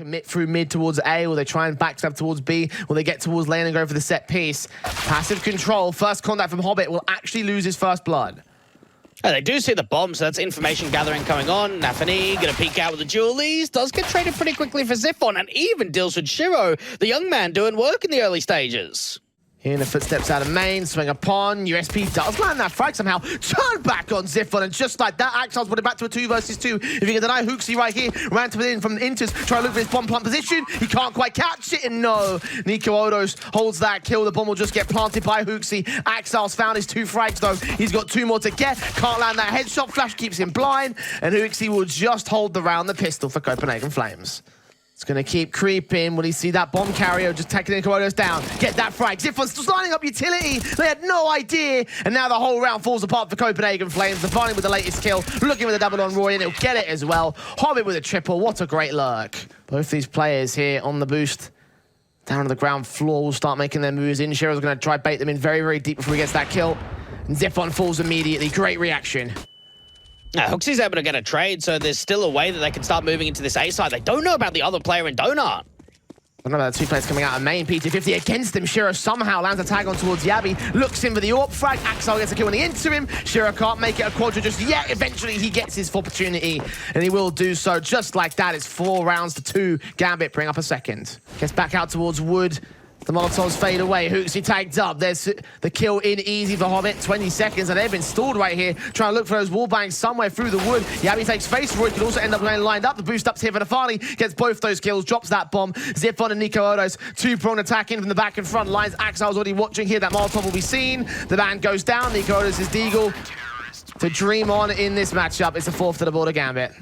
Commit through mid towards A, will they try and backstab towards B? Will they get towards lane and go for the set piece? Passive control, first contact from Hobbit will actually lose his first blood. Oh, they do see the bomb, so that's information gathering going on. Nafany gonna peek out with the dualies. Does get traded pretty quickly for Zyphon and even deals with Shiro, the young man doing work in the early stages. Hearing the footsteps out of main, swing upon. USP does land that frag somehow. Turn back on Zyphon, and just like that, Axel's put it back to a 2 versus 2. If you can deny HooXi right here, ran to within from the Inters, try to look for his bomb plant position. He can't quite catch it, and no. Niko Odos holds that kill. The bomb will just get planted by HooXi. Axel's found his 2 frags though. He's got 2 more to get. Can't land that headshot. Flash keeps him blind, and HooXi will just hold the round, the pistol for Copenhagen Flames. It's going to keep creeping. Will he see that bomb carrier just taking Niko Odos down? Get that frag. Zyphon's just lining up utility. They had no idea. And now the whole round falls apart for Copenhagen Flames. Nafany with the latest kill. Looking with a double on Roy, and he'll get it as well. Hobbit with a triple. What a great lurk. Both these players here on the boost. Down to the ground floor will start making their moves in. Shiro's going to try bait them in very, very deep before he gets that kill. And Zyphon falls immediately. Great reaction. HooXi's able to get a trade, so there's still a way that they can start moving into this A side. They don't know about the other player in Donut. Another 2 players coming out of main. PT50 against him. Shiro somehow lands a tag on towards Yabi. Looks in for the AWP frag. Axel gets a kill in the interim. Shiro can't make it a quadra just yet. Eventually he gets his opportunity, and he will do so just like that. It's 4 rounds to 2. Gambit bring up a second. Gets back out towards Wood. The Molotovs fade away. HooXi tagged up. There's the kill in easy for Hobbit. 20 seconds, and they've been stalled right here. Trying to look for those wall bangs somewhere through the wood. Yabi takes face. Roy could also end up getting lined up. The boost up's here for Nafany. Gets both those kills. Drops that bomb. Zyphon and Niko Odos. 2-prone attack in from the back and front lines. Axel's already watching here. That Molotov will be seen. The man goes down. Niko Odos is Deagle to dream on in this matchup. It's a 4th to the border Gambit.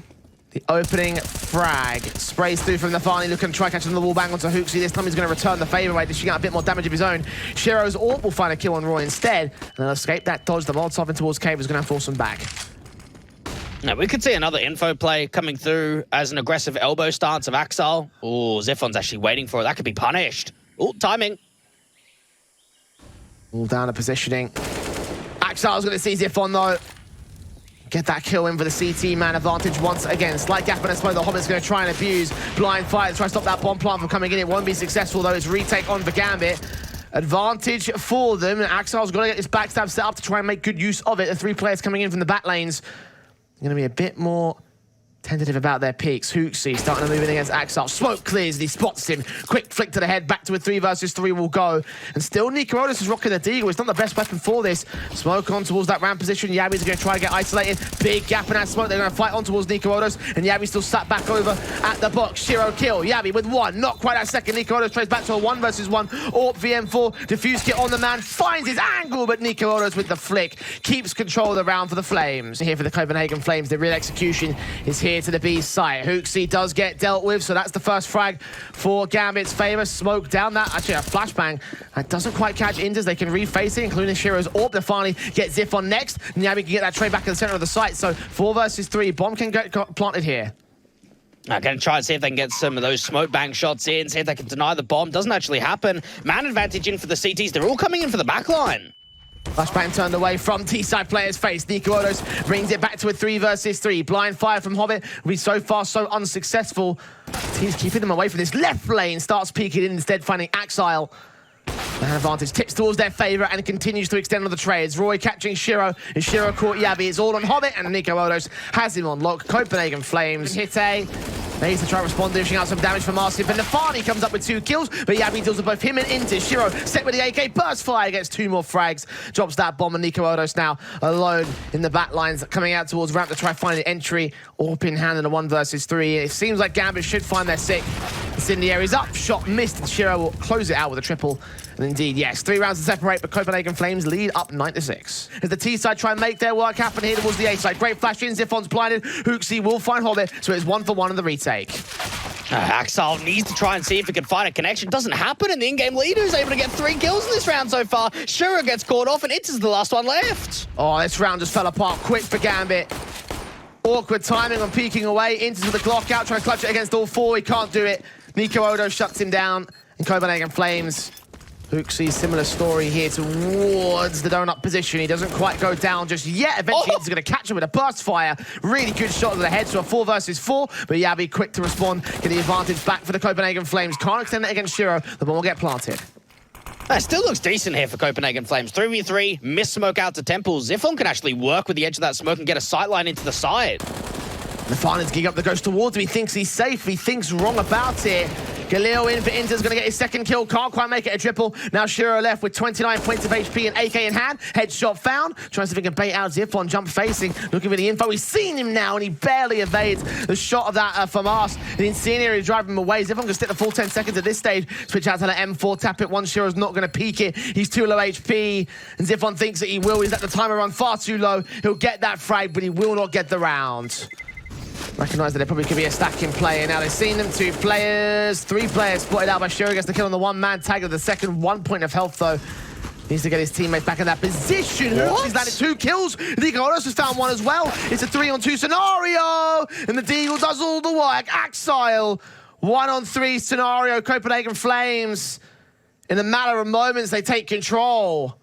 The opening frag sprays through from Nafany, looking to try catching the wall bang onto HooXi. This time he's going to return the favor by dishing out a bit more damage of his own. Shiro's AWP will find a kill on Roy instead, and they'll escape that dodge. The Molotov in towards Cave is going to force him back. Now, we could see another info play coming through as an aggressive elbow stance of Axel. Oh, Zyphon's actually waiting for it. That could be punished. Oh, timing. All down to positioning. Axel's going to see Zyphon though. Get that kill in for the CT man advantage once again. Slight gap in a smoke. The Hobbit's going to try and abuse. Blind fire to try to stop that bomb plant from coming in. It won't be successful though. It's retake on for Gambit. Advantage for them. Axel's got to get this backstab set up to try and make good use of it. The 3 players coming in from the back lanes are going to be a bit more tentative about their peaks. HooXi starting to move in against Axel. Smoke clears, he spots him. Quick flick to the head, back to a 3 versus 3 will go. And still Niko Odos is rocking the Deagle. It's not the best weapon for this. Smoke on towards that ramp position. Yabi's going to try to get isolated. Big gap in that smoke. They're going to fight on towards Niko Odos. And Yabi still sat back over at the box. Shiro kill. Yabi with 1. Not quite that second. Niko Odos trades back to a 1 versus 1. AWP VM4. Diffuse kit on the man. Finds his angle, but Niko Odos with the flick keeps control of the round for the Flames. Here for the Copenhagen Flames. The real execution is here to the B side. HooXi does get dealt with, so that's the first frag for Gambit's favor. Smoke down that, actually a flashbang. That doesn't quite catch Inters. They can reface it, including Shiro's AWP. They finally get Zyphon next. Navi can get that trade back in the center of the site, so 4 versus 3. Bomb can get planted here. I'm going to try and see if they can get some of those smoke bang shots in, see if they can deny the bomb. Doesn't actually happen. Man advantage in for the CTs. They're all coming in for the backline. Flashbang turned away from T-side player's face. Niko Odos brings it back to a 3 versus 3. Blind fire from Hobbit will be so far so unsuccessful. He's keeping them away from this left lane. Starts peeking in instead, finding Axile. Man advantage tips towards their favor and continues to extend on the trades. Roy catching Shiro, and Shiro caught Yabi. It's all on Hobbit, and Niko Odos has him on lock. Copenhagen Flames hit A. Needs to try to respond, dishing out some damage from Marcy. But Nafany comes up with 2 kills, but Yabi deals with both him and Inters. Shiro set with the AK, burst fire, gets 2 more frags, drops that bomb, and Niko Odos now alone in the back lines, coming out towards ramp to try to find an entry. AWP in hand in a 1 versus 3. It seems like Gambit should find their sick. Incendiary is up, shot missed, and Shiro will close it out with a triple. And indeed, yes, 3 rounds to separate, but Copenhagen Flames lead up 9-6. As the T side try and make their work happen here towards the A side. Great flash in, Zyphon's blinded. HooXi will find Hobbit, so it's 1 for 1 in the retake. Axel needs to try and see if he can find a connection. Doesn't happen, and the in-game leader is able to get 3 kills in this round so far. Shiro gets caught off, and Inters the last one left. Oh, this round just fell apart quick for Gambit. Awkward timing on peeking away. Inters with the Glock out, trying to clutch it against all 4. He can't do it. Niko Odos shuts him down, and Copenhagen Flames HooXi, similar story here towards the donut position. He doesn't quite go down just yet. Eventually, he's going to catch him with a burst fire. Really good shot to the head, so a 4 versus 4. But Yabi quick to respond, get the advantage back for the Copenhagen Flames. Can't extend it against Shiro. The bomb will get planted. That still looks decent here for Copenhagen Flames. 3v3, miss smoke out to Temple. Zywoo can actually work with the edge of that smoke and get a sightline into the side. Nafan's gigging up the ghost towards him. He thinks he's safe. He thinks wrong about it. Galil in for Inter's going to get his second kill. Can't quite make it a triple. Now Shiro left with 29 points of HP and AK in hand. Headshot found. Tries to think of bait out Zywoo. Jump facing. Looking for the info. He's seen him now and he barely evades the shot of that FAMAS. The incendiary driving him away. Zywoo can stick the full 10 seconds at this stage. Switch out to the M4. Tap it once. Shiro's not going to peek it. He's too low HP. And Zywoo thinks that he will. He's let the timer run far too low. He'll get that frag, but he will not get the round. Recognise that there probably could be a stack in play. Now they've seen them, 2 players, 3 players spotted out by Shiro. Gets the kill on the 1-man tag of the second. 1 point of health though. Needs to get his teammates back in that position. He's landed 2 kills. Niko has found 1 as well. It's a 3-on-2 scenario. And the Deagle does all the work. Exile, 1-on-3 scenario. Copenhagen Flames. In a matter of moments, they take control.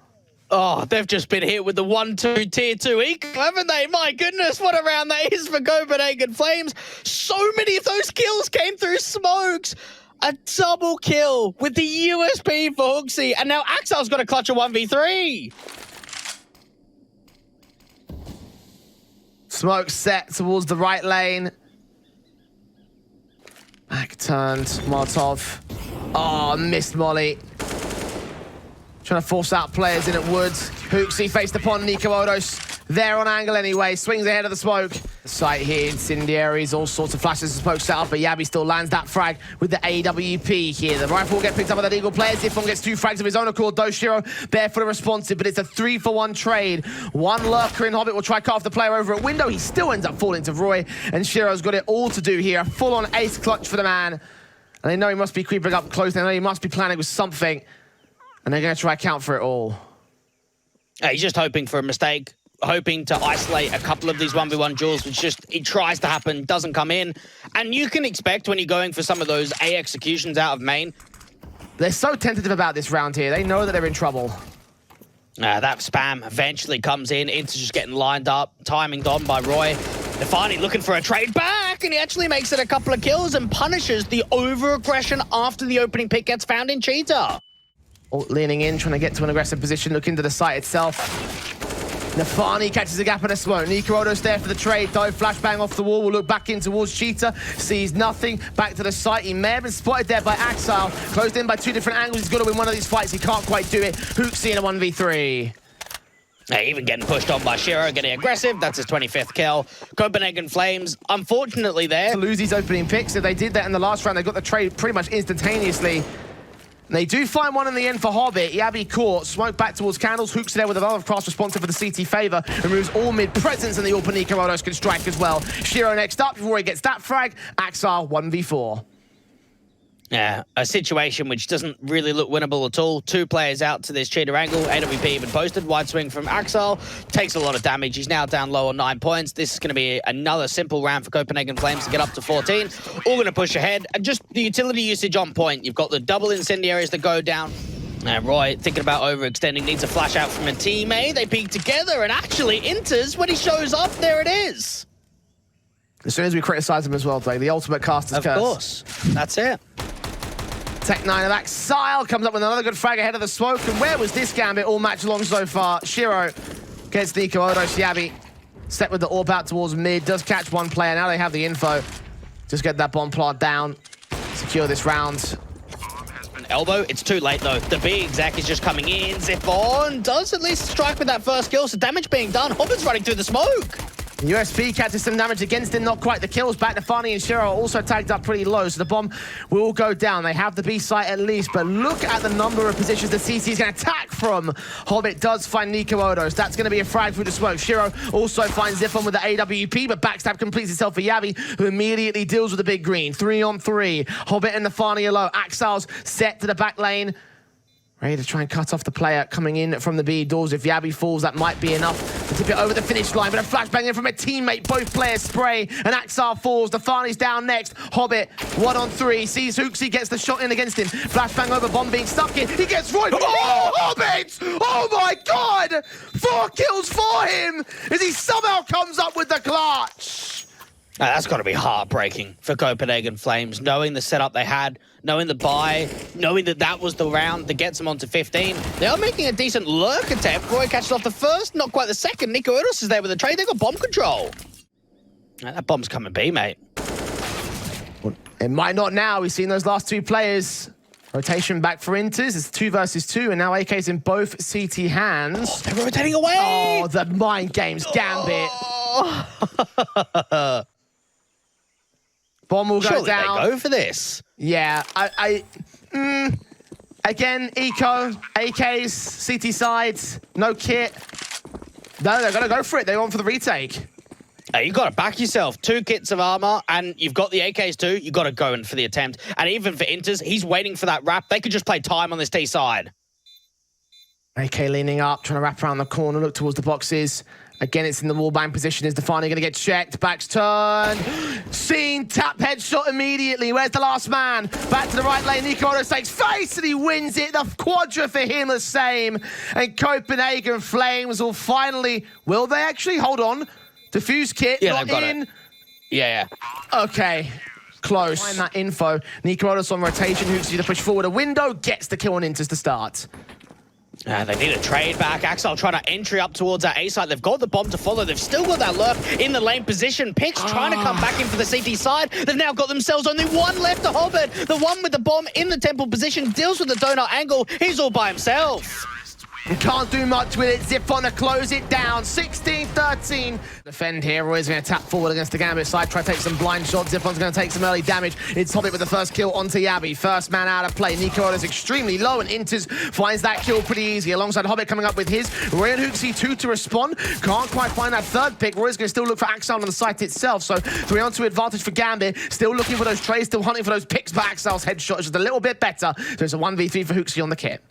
Oh, they've just been hit with the 1-2 tier 2 equal, haven't they? My goodness, what a round that is for Copenhagen Flames. So many of those kills came through smokes. A double kill with the USP for HooXi. And now Axel's got to clutch a 1v3. Smoke set towards the right lane. Back turned, Molotov. Oh, missed Molly. Trying to force out players in at Woods. HooXi faced upon Niko Odos. There on angle anyway. Swings ahead of the smoke. Sight here, incendiaries, all sorts of flashes and smoke set up, but Yabi still lands that frag with the AWP here. The rifle will get picked up by the Eagle players. Zywoo gets 2 frags of his own accord. Shiro barefoot and responsive, but it's a 3-for-1 trade. 1 lurker in Hobbit will try cut off the player over at window. He still ends up falling to Roy, and Shiro's got it all to do here. A full-on ace clutch for the man. And they know he must be creeping up close. They know he must be planning with something. And they're going to try to count for it all. He's just hoping for a mistake, hoping to isolate a couple of these 1v1 duels, which just, it tries to happen, doesn't come in. And you can expect when you're going for some of those A executions out of main. They're so tentative about this round here. They know that they're in trouble. That spam eventually comes in. It's just getting lined up, timinged on by Roy. Nafany looking for a trade back, and he actually makes it a couple of kills and punishes the over-aggression after the opening pick gets found in Cheetah. Leaning in, trying to get to an aggressive position, look into the site itself. Nafany catches a gap in a smoke. Niko Odos there for the trade, though. Flashbang off the wall, will look back in towards Cheetah. Sees nothing, back to the site. He may have been spotted there by Axel. Closed in by 2 different angles. He's got to win one of these fights. He can't quite do it. HooXi in a 1v3. Even getting pushed on by Shiro, getting aggressive. That's his 25th kill. Copenhagen Flames, unfortunately there. To lose his opening picks. If they did that in the last round, they got the trade pretty much instantaneously. They do find one in the end for Hobbit. Yabi caught, smoke back towards Candles. HooXi there with a lot of cross responsive for the CT favor. Removes all mid presence, and the AWP Niko Odos can strike as well. Shiro next up before he gets that frag. Axel 1v4. Yeah, a situation which doesn't really look winnable at all. 2 players out to this cheater angle. AWP even posted. Wide swing from Axel. Takes a lot of damage. He's now down low on 9 points. This is going to be another simple round for Copenhagen Flames to get up to 14. All going to push ahead. And just the utility usage on point. You've got the double incendiaries that go down. And Roy, thinking about overextending, needs a flash out from a teammate. They peek together and actually enters when he shows up. There it is. As soon as we criticize him as well, Blake, the ultimate caster's curse. Of course. That's it. Tech 9 of Axile comes up with another good frag ahead of the smoke. And where was this Gambit all match long so far? Shiro gets Niko Odos. Yabi set with the AWP out towards mid. Does catch 1 player. Now they have the info. Just get that bomb plot down. Secure this round. Elbow, it's too late though. The big exec is just coming in. Zywoo does at least strike with that first kill. So damage being done. Hobbit's running through the smoke. USP catches some damage against him, not quite the kills. Back to Nafany and Shiro are also tagged up pretty low, so the bomb will go down. They have the B site at least, but look at the number of positions the CC is going to attack from. Hobbit does find Niko Odos. That's going to be a frag through the smoke. Shiro also finds Zywoo with the AWP, but backstab completes itself for Yabi, who immediately deals with the big green. 3-on-3. Hobbit and Nafany are low. Axel's set to the back lane. Ready to try and cut off the player coming in from the B doors. If Yabi falls, that might be enough to tip it over the finish line. But a flashbang in from a teammate. Both players spray. And Axar falls. nafany's down next. Hobbit, 1-on-3. Sees HooXi, gets the shot in against him. Flashbang over, bomb being stuck in. He gets Roy. Oh, Hobbit! Oh my God! 4 kills for him as he somehow comes up with the clutch. Now, that's got to be heartbreaking for Copenhagen Flames, knowing the setup they had, knowing the buy, knowing that that was the round that gets them onto 15. They are making a decent lurk attempt. Roy catches off the first, not quite the second. niko is there with the trade. They've got bomb control. That bomb's coming B, mate. Well, it might not now. We've seen those last 2 players. Rotation back for Inters. It's 2 versus 2, and now AK's in both CT hands. Oh, they're rotating away. Oh, the mind games, Gambit. Oh. Bomb will go Surely down. They go for this. Yeah, again, Eco, AKs, CT sides, no kit. No, they're gonna go for it. They want for the retake. You got to back yourself. 2 kits of armor, and you've got the AKs too. You got to go in for the attempt. And even for Inters, he's waiting for that wrap. They could just play time on this T side. AK leaning up, trying to wrap around the corner, look towards the boxes. Again, it's in the wallbang position. Is nafany going to get checked? Back's turned. Seen, tap headshot immediately. Where's the last man? Back to the right lane. niko takes face and he wins it. The quadra for him the same. And Copenhagen Flames will finally... Will they actually? Hold on. Defuse kit, yeah, not got in. It. Yeah. Okay. Close. Find that info. niko on rotation. HooXi to push forward a window. Gets the kill on Inters to start. They need a trade back. Axel trying to entry up towards that A side. They've got the bomb to follow. They've still got that lurk in the lane position. Pix trying to come back in for the CT side. They've now got themselves only 1 left to Hobbit. The one with the bomb in the temple position deals with the donut angle. He's all by himself. Can't do much with it. zywoo to close it down. 16-13. Defend here. Roy's going to tap forward against the Gambit side. Try to take some blind shots. zywoo's going to take some early damage. It's Hobbit with the first kill onto Yabi. First man out of play. niko is extremely low, and Inters finds that kill pretty easy. Alongside Hobbit coming up with his. Roy and HooXi 2 to respond. Can't quite find that third pick. Roy's going to still look for Axel on the site itself. So 3-on-2 advantage for Gambit. Still looking for those trades. Still hunting for those picks. But Axel's headshot is just a little bit better. So it's a 1v3 for HooXi on the kit.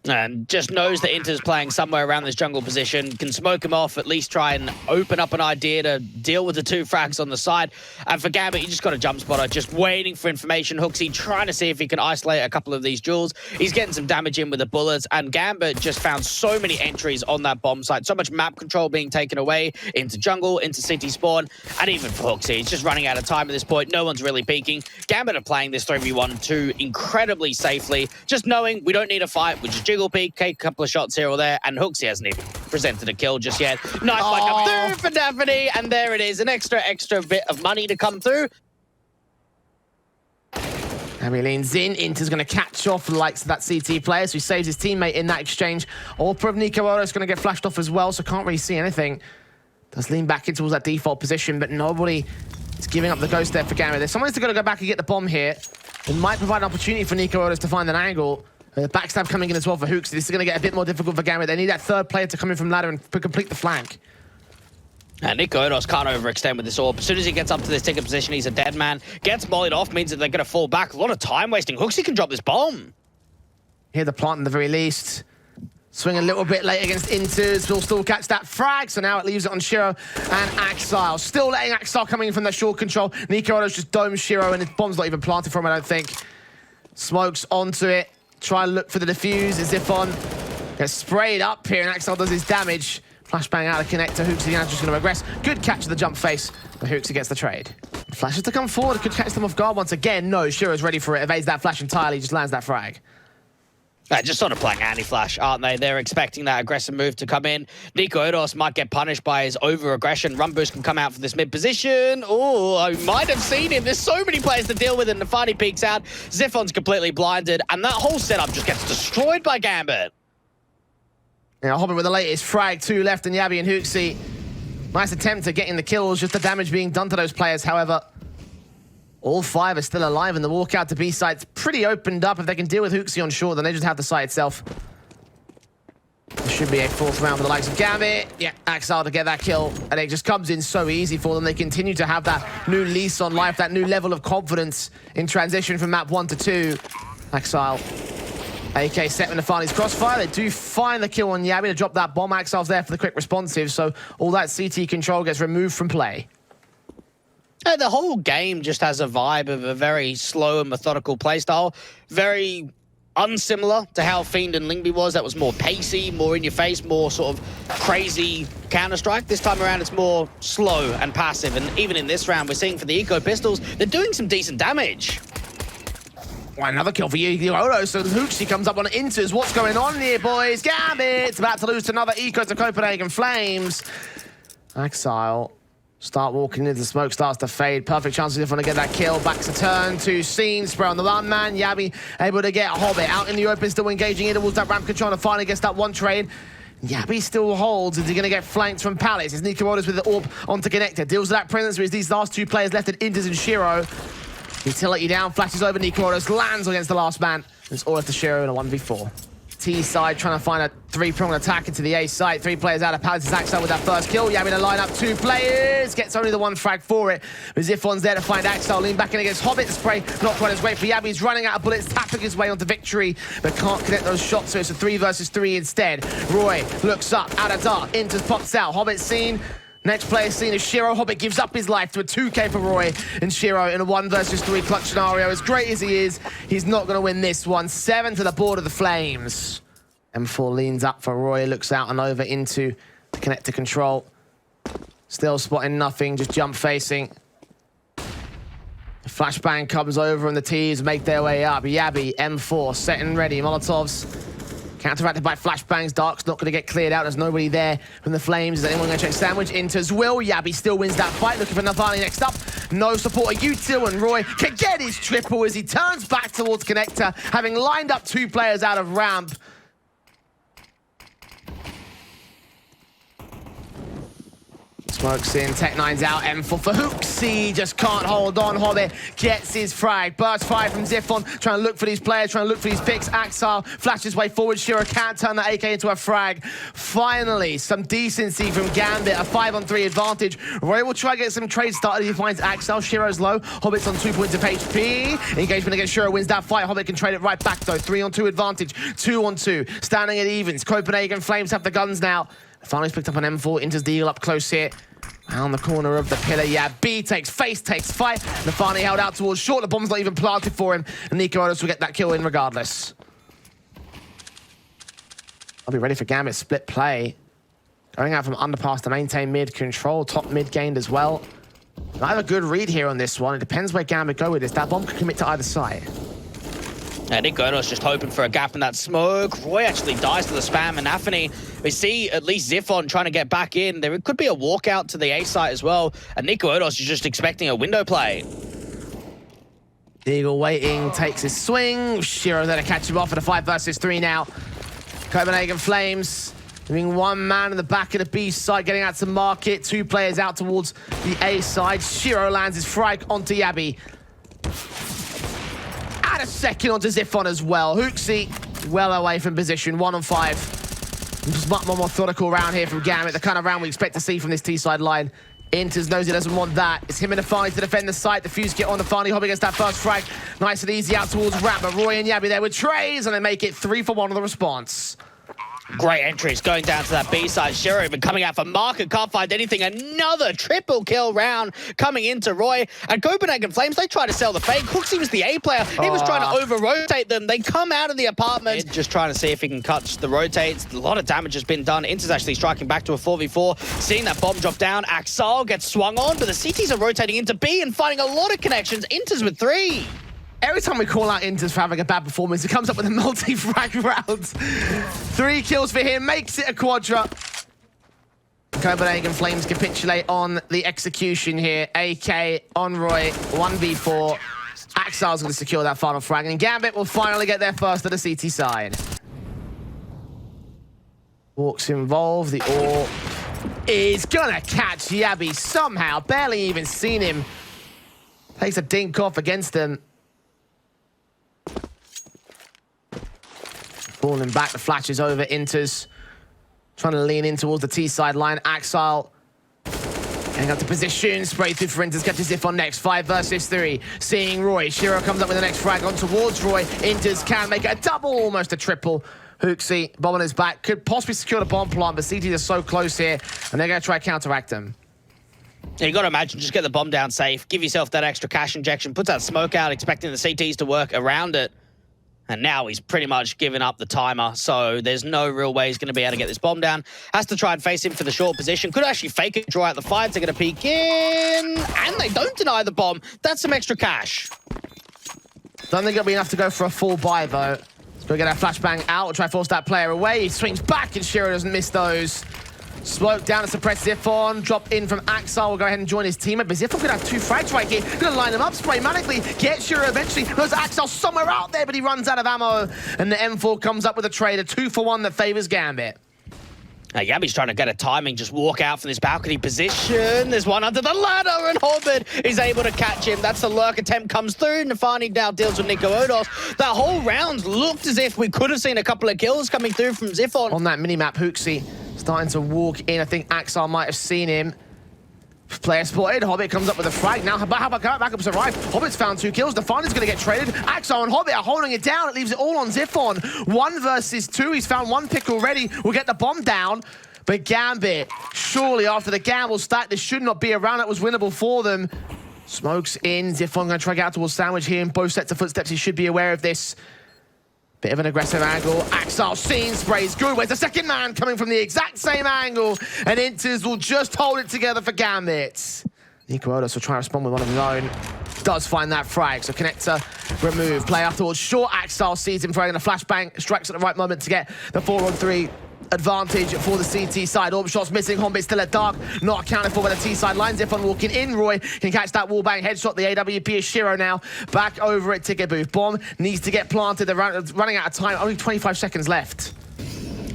And just knows that Inter's playing somewhere around this jungle position, can smoke him off, at least try and open up an idea to deal with the 2 frags on the side. And for Gambit, you just got a jump spotter, just waiting for information. HooXi trying to see if he can isolate a couple of these duels. He's getting some damage in with the bullets, and Gambit just found so many entries on that bomb site, so much map control being taken away into jungle, into city spawn, and even for HooXi, he's just running out of time at this point. No one's really peeking. Gambit are playing this 3v1-2 incredibly safely, just knowing we don't need a fight, we just jiggle peek, take a couple of shots here or there, and HooXi hasn't even presented a kill just yet. Nice one come through for nafany, and there it is, an extra bit of money to come through. And he leans in. Inter's going to catch off the likes of that CT player, so he saves his teammate in that exchange. Orper of niko is going to get flashed off as well, so can't really see anything. Does lean back in towards that default position, but nobody is giving up the ghost there for Gambit. There's someone's going to go back and get the bomb here. It might provide an opportunity for niko to find an angle. Backstab coming in as well for HooXi. This is going to get a bit more difficult for Gambit. They need that third player to come in from ladder and complete the flank. And niko can't overextend with this orb. As soon as he gets up to this ticket position, he's a dead man. Gets mollied off, means that they're going to fall back. A lot of time wasting. HooXi can drop this bomb. Here the plant at the very least. Swing a little bit late against Inters. Will still catch that frag, so now it leaves it on Shiro and Axile. Still letting Axile coming in from the short control. niko just domes Shiro, and his bomb's not even planted from him, I don't think. Smokes onto it. Try and look for the defuse. zywoo gets sprayed up here, and Axel does his damage. Flashbang out of connector. HooXi now just going to regress. Good catch of the jump face, but HooXi gets the trade. Flashes to come forward. Could catch them off guard once again. No, Shiro's ready for it. Evades that flash entirely. Just lands that frag. Just sort of playing anti-flash, aren't they? They're expecting that aggressive move to come in. niko might get punished by his over-aggression. Run boost can come out for this mid position. Oh, I might have seen him. There's so many players to deal with, and nafany peeks out. zywoo's completely blinded, and that whole setup just gets destroyed by Gambit. Yeah, Hobbit with the latest frag. 2 left, and Yabi and HooXi. Nice attempt at getting the kills, just the damage being done to those players, however. All 5 are still alive, and the walkout to B site's pretty opened up. If they can deal with HooXi on short, then they just have the site itself. There should be a 4th round for the likes of Gambit. Yeah, Axile to get that kill, and it just comes in so easy for them. They continue to have that new lease on life, that new level of confidence in transition from map 1 to 2. Axile AK set in nafany's crossfire. They do find the kill on Yabby to drop that bomb. Axel's there for the quick responsive, so all that CT control gets removed from play. The whole game just has a vibe of a very slow and methodical playstyle. Very unsimilar to how Fiend and Lingby was. That was more pacey, more in your face, more sort of crazy Counter-Strike. This time around, it's more slow and passive. And even in this round, we're seeing for the Eco Pistols, they're doing some decent damage. Well, another kill for Yekindar. So Hooksy comes up on Inters. What's going on here, boys? Gambit's about to lose to another Eco to Copenhagen Flames. Exile. Start walking into the smoke, starts to fade. Perfect chance if to get that kill. Back to turn to scene. Spray on the one man. Yabby able to get a Hobbit out in the open, still engaging in towards that ramp control and finally gets that one trade. Yabby still holds. Is he going to get flanked from Palace? Is Niko with the orb onto Connector? Deals with that presence with these last two players left at Inters and Shiro. Utility down, flashes over Niko, lands against the last man. It's all left to Shiro in a 1v4. T side trying to find a three-pronged attack into the A side. 3 players out of Palace's Axel with that first kill. Yabby to line up 2 players. Gets only the 1 frag for it. But Ziffon's there to find Axel. Lean back in against Hobbit. Spray not quite as great for Yabby. He's running out of bullets, tapping his way onto victory, but can't connect those shots, so it's a 3 versus 3 instead. Roy looks up, out of dark. Inters pops out. Hobbit seen. Next player seen is Shiro. Hobbit gives up his life to a 2k for Roy, and Shiro in a 1 versus 3 clutch scenario. As great as he is, he's not going to win this one. 7 to the board of the Flames. M4 leans up for Roy, looks out and over into the connector control. Still spotting nothing, just jump facing. The flashbang comes over and the T's make their way up. Yabby, M4, set and ready. Molotovs counteracted by flashbangs. Dark's not going to get cleared out. There's nobody there from the Flames. Is anyone going to check sandwich? Inters will. Yabby still wins that fight. Looking for nafany next up. No support. Util and Roy can get his triple as he turns back towards connector, having lined up 2 players out of ramp. Smokes in, Tech9's out, M4 for Hooksy, just can't hold on. Hobbit gets his frag. Burst fire from Ziffon, trying to look for these players, trying to look for these picks. Axel flashes his way forward. Shiro can't turn that AK into a frag. Finally, some decency from Gambit, a 5-on-3 advantage. Roy will try to get some trades started. He finds Axel. Shiro's low. Hobbit's on 2 points of HP. Engagement against Shiro wins that fight. Hobbit can trade it right back though. 3-on-2 advantage. 2-on-2. Standing at evens. Copenhagen Flames have the guns now. Finally's picked up an M4. Inters the eagle up close here. Around the corner of the pillar, yeah. B takes face, takes fight. Nafany held out towards short. The bomb's not even planted for him. And Niko will get that kill in regardless. I'll be ready for Gambit's split play. Going out from underpass to maintain mid control. Top mid gained as well. I have a good read here on this one. It depends where Gambit go with this. That bomb could commit to either side. Niko's just hoping for a gap in that smoke. Roy actually dies to the spam, and nafany. We see at least Ziffon trying to get back in. There could be a walkout to the A site as well, and Niko is just expecting a window play. Eagle waiting, takes his swing. Shiro there to catch him off at a 5 versus 3 now. Copenhagen Flames leaving 1 man in the back of the B side, getting out to market. 2 players out towards the A side. Shiro lands his frag onto Yabby. A second onto Ziffon as well. Hooksy well away from position. 1-on-5. Just much more methodical round here from Gambit. The kind of round we expect to see from this T-side line. Inters knows he doesn't want that. It's him and nafany to defend the site. The fuse get on nafany. Hobbit gets that first frag. Nice and easy out towards ramp. But Roy and Yabby there with trays, and they make it 3 for 1 on the response. Great entries going down to that B side. Shiro even coming out for market, can't find anything. Another triple kill round coming into Roy. And Copenhagen Flames, they try to sell the fake. Hooksy was the A player. He was trying to over-rotate them. They come out of the apartment, just trying to see if he can catch the rotates. A lot of damage has been done. Inter's actually striking back to a 4v4. Seeing that bomb drop down, Axel gets swung on, but the CTs are rotating into B and finding a lot of connections. Inter's with 3. Every time we call out Inters for having a bad performance, he comes up with a multi-frag round. 3 kills for him, makes it a quadra. Copenhagen Flames capitulate on the execution here. AK on Roy, 1v4. Axel's going to secure that final frag, and Gambit will finally get their first at the CT side. Walks involved, the orb is going to catch Yabby somehow. Barely even seen him. Takes a dink off against them. Falling back, the flash is over. Inters trying to lean in towards the T side line. Axel Getting up to position, spray through for Inters, catches Zywoo next, 5 versus 3. Seeing Roy, shiro comes up with the next frag on towards Roy. Inters can make it a double, almost a triple. HooXi, bomb on his back, could possibly secure the bomb plant, but CT is so close here, and they're going to try to counteract him. Yeah, you got to imagine, just get the bomb down safe, give yourself that extra cash injection, puts that smoke out, expecting the CTs to work around it. And now he's pretty much given up the timer, so there's no real way he's going to be able to get this bomb down. Has to try and face him for the short position. Could actually fake it, draw out the fights. They're going to peek in, and they don't deny the bomb. That's some extra cash. Don't think it'll be enough to go for a full buy, though. Go get that flashbang out, try to force that player away. He swings back, and shiro doesn't miss those. Smoke down to suppress Zywoo. Drop in from Axel. Will go ahead and join his teammate. But Zywoo could have 2 frags right here. Gonna line them up, spray manically. Get shiro eventually. Goes Axel somewhere out there, but he runs out of ammo. And the M4 comes up with a trade. A 2-for-1 that favors Gambit. Yami's trying to get a timing, just walk out from this balcony position. There's one under the ladder, and Hobbit is able to catch him. That's the lurk attempt comes through. Nafany now deals with Niko. That whole round looked as if we could have seen a couple of kills coming through from Zywoo. On that mini-map, HooXi starting to walk in. I think Axel might have seen him. Player spotted. Hobbit comes up with a frag. Now, how about backups arrive? Hobbit's found 2 kills. Nafany's going to get traded. Axel and Hobbit are holding it down. It leaves it all on Zywoo. 1 versus 2. He's found 1 pick already. We'll get the bomb down. But Gambit, surely after the gamble stack, this should not be a round that was winnable for them. Smokes in. Zywoo going to try to get out towards Sandwich here in both sets of footsteps. He should be aware of this. Bit of an aggressive angle. Axel seen, sprays good. Where's the second man coming from the exact same angle? And Inters will just hold it together for Gambit. Niko will try to respond with one of his own. Does find that frag, so connector remove. Play afterwards. Short Axel sees him throwing a flashbang. Strikes at the right moment to get the 4-on-3 advantage for the CT side. Orb shots missing. Hobbit still at dark. Not accounted for by the T side. Lines Zywoo walking in. Roy can catch that wallbang headshot. The AWP is shiro now. Back over at ticket booth. Bomb needs to get planted. They're running out of time. Only 25 seconds left.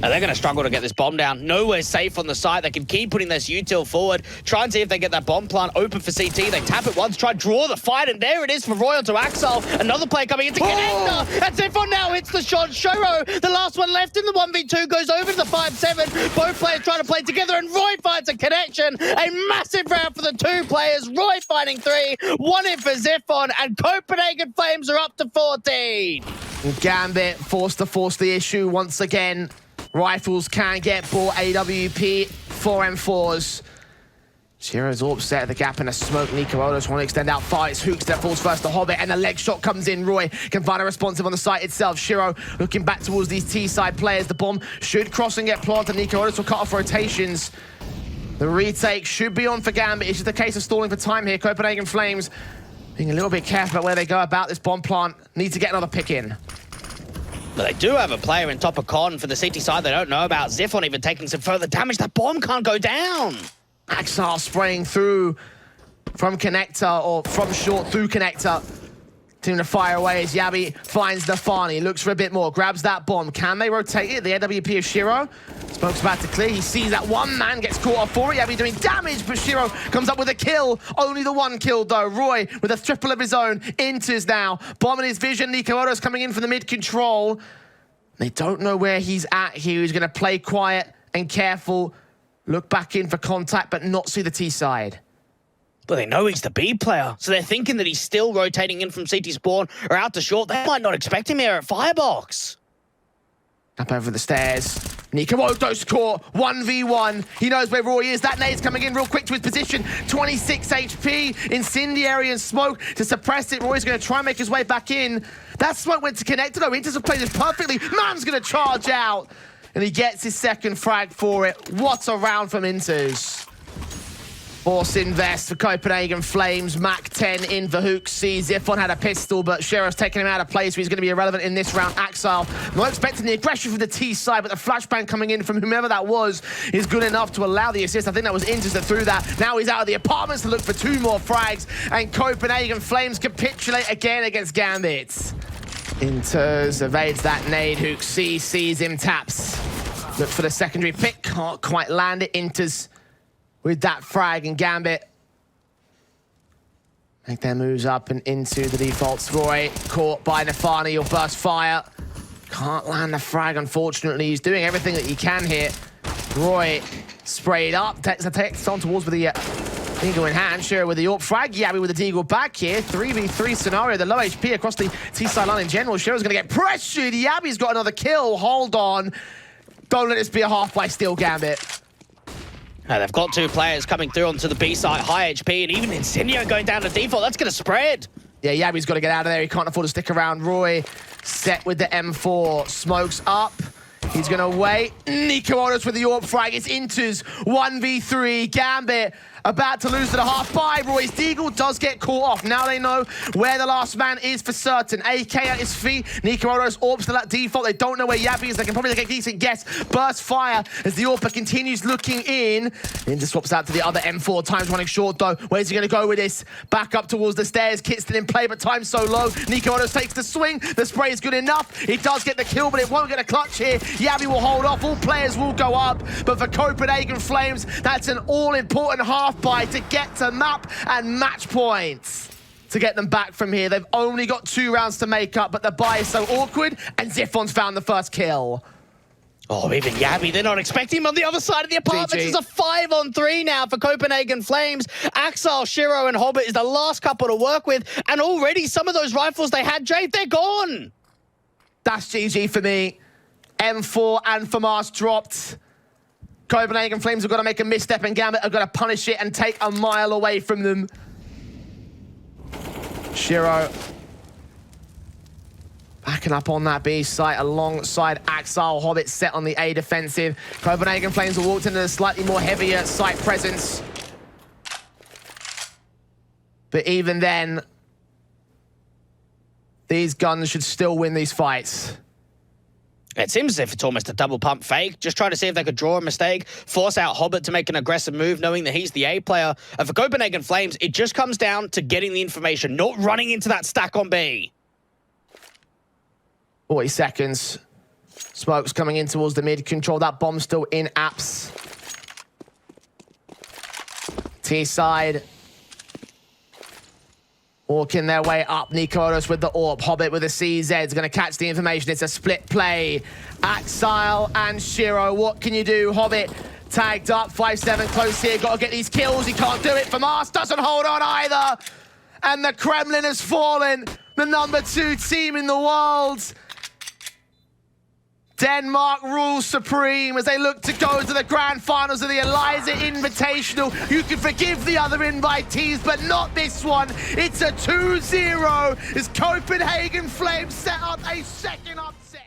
And they're going to struggle to get this bomb down. Nowhere safe on the site. They can keep putting this util forward. Try and see if they get that bomb plant open for CT. They tap it once, try to draw the fight, and there it is for Royal to Axel. Another play coming into connector. That's Zywoo now hits the shot. Shiro, the last one left in the 1v2, goes over to the 5-7. Both players trying to play together, and Roy finds a connection. A massive round for the 2 players. Roy finding 3, 1 in for Zywoo, and Copenhagen Flames are up to 14. Gambit forced to force the issue once again. Rifles can get bought. AWP 4M4s. Shiro's all upset at the gap in a smoke. Niko want to extend out fights. HooXi that falls first to Hobbit, and the leg shot comes in. Roy can find a responsive on the site itself. Shiro looking back towards these T-side players. The bomb should cross and get planted. Niko will cut off rotations. The retake should be on for Gambit. It's just a case of stalling for time here. Copenhagen Flames being a little bit careful about where they go about this bomb plant. Need to get another pick in. But they do have a player in top of con for the CT side they don't know about. Zywoo even taking some further damage. That bomb can't go down. Axel spraying through from connector, or from short through connector. Team to fire away as Yabi finds Nafany. Looks for a bit more. Grabs that bomb. Can they rotate it? The AWP of Shiro. Smoke's about to clear. He sees that one man gets caught off for it. Yabi doing damage, but Shiro comes up with a kill. Only the 1 kill though. Roy with a triple of his own. Inters now. Bomb in his vision. Niko Odo's coming in from the mid control. They don't know where he's at here. He's going to play quiet and careful. Look back in for contact, but not see the T side. But they know he's the B player, so they're thinking that he's still rotating in from CT spawn or out to short. They might not expect him here at Firebox. Up over the stairs. Niko Odo's caught. 1v1. He knows where Roy is. That nade's coming in real quick to his position. 26 HP. Incendiary and smoke to suppress it. Roy's going to try and make his way back in. That smoke went to connector though. Inters have played this perfectly. Man's going to charge out. And he gets his second frag for it. What a round from Inters. Force invest for Copenhagen Flames. Mac 10 in for HooXi. Zywoo had a pistol, but Shiro's taking him out of place, so he's going to be irrelevant in this round. Axel not expecting the aggression from the T side, but the flashbang coming in from whomever that was is good enough to allow the assist. I think that was Inters that threw that. Now he's out of the apartments to look for 2 more frags, and Copenhagen Flames capitulate again against Gambit. Inters evades that nade. HooXi sees him, taps. Looks for the secondary pick, can't quite land it. Inters with that frag, and Gambit make their moves up and into the defaults. Roy caught by Nafany. He'll burst fire. Can't land the frag, unfortunately. He's doing everything that he can here. Roy sprayed up, takes on towards with the Deagle in hand, Shiro with the AWP frag, Yabby with the Deagle back here. 3v3 scenario, the low HP across the T-side line in general. Shiro's going to get pressured. Yabby's got another kill. Hold on. Don't let this be a half-by steal, Gambit. They've got two players coming through onto the B side, high HP, and even Insignia going down to default. That's going to spread. Yeah, Yabby's got to get out of there. He can't afford to stick around. Roy set with the M4. Smokes up. He's going to wait. Niko on us with the AWP frag. It's Inters 1v3. Gambit about to lose to the half-by. Roy's Deagle does get caught off. Now they know where the last man is for certain. AK at his feet. Niko Odo's AWP still at default. They don't know where Yabby is. They can probably take a decent guess. Burst fire as the AWP continues looking in. Ninja swaps out to the other M4. Time's running short though. Where's he going to go with this? Back up towards the stairs. Kit's still in play, but time's so low. Niko Odo takes the swing. The spray is good enough. He does get the kill, but it won't get a clutch here. Yabby will hold off. All players will go up. But for Copenhagen Flames, that's an all-important half-by to get to map and match points. To get them back from here. They've only got 2 rounds to make up, but the buy is so awkward, and Ziffon's found the first kill. Oh, even Yabby, they're not expecting him on the other side of the apartment. GG. It's a 5-on-3 now for Copenhagen Flames. Axel, Shiro, and Hobbit is the last couple to work with, and already some of those rifles they had, Jade, they're gone. That's GG for me. M4 and FAMAS dropped. Copenhagen Flames have got to make a misstep, and Gambit have got to punish it and take a mile away from them. Shiro backing up on that B site alongside Axel. Hobbit set on the A defensive. Copenhagen Flames have walked into a slightly more heavier site presence. But even then, these guns should still win these fights. It seems as if it's almost a double pump fake, just trying to see if they could draw a mistake, force out Hobbit to make an aggressive move, knowing that he's the A player. And for Copenhagen Flames, it just comes down to getting the information, not running into that stack on B. 40 seconds. Smoke's coming in towards the mid. Control that bomb still in apps. T-side. Walking their way up. Niko Odos with the AWP. Hobbit with the CZ is going to catch the information. It's a split play. Axile and Shiro. What can you do? Hobbit tagged up. 5-7 close here. Got to get these kills. He can't do it. FAMAS doesn't hold on either. And the Kremlin has fallen. The #2 team in the world. Denmark rules supreme as they look to go to the grand finals of the Elisa Invitational. You can forgive the other invitees, but not this one. It's a 2-0 as Copenhagen Flames set up a second up.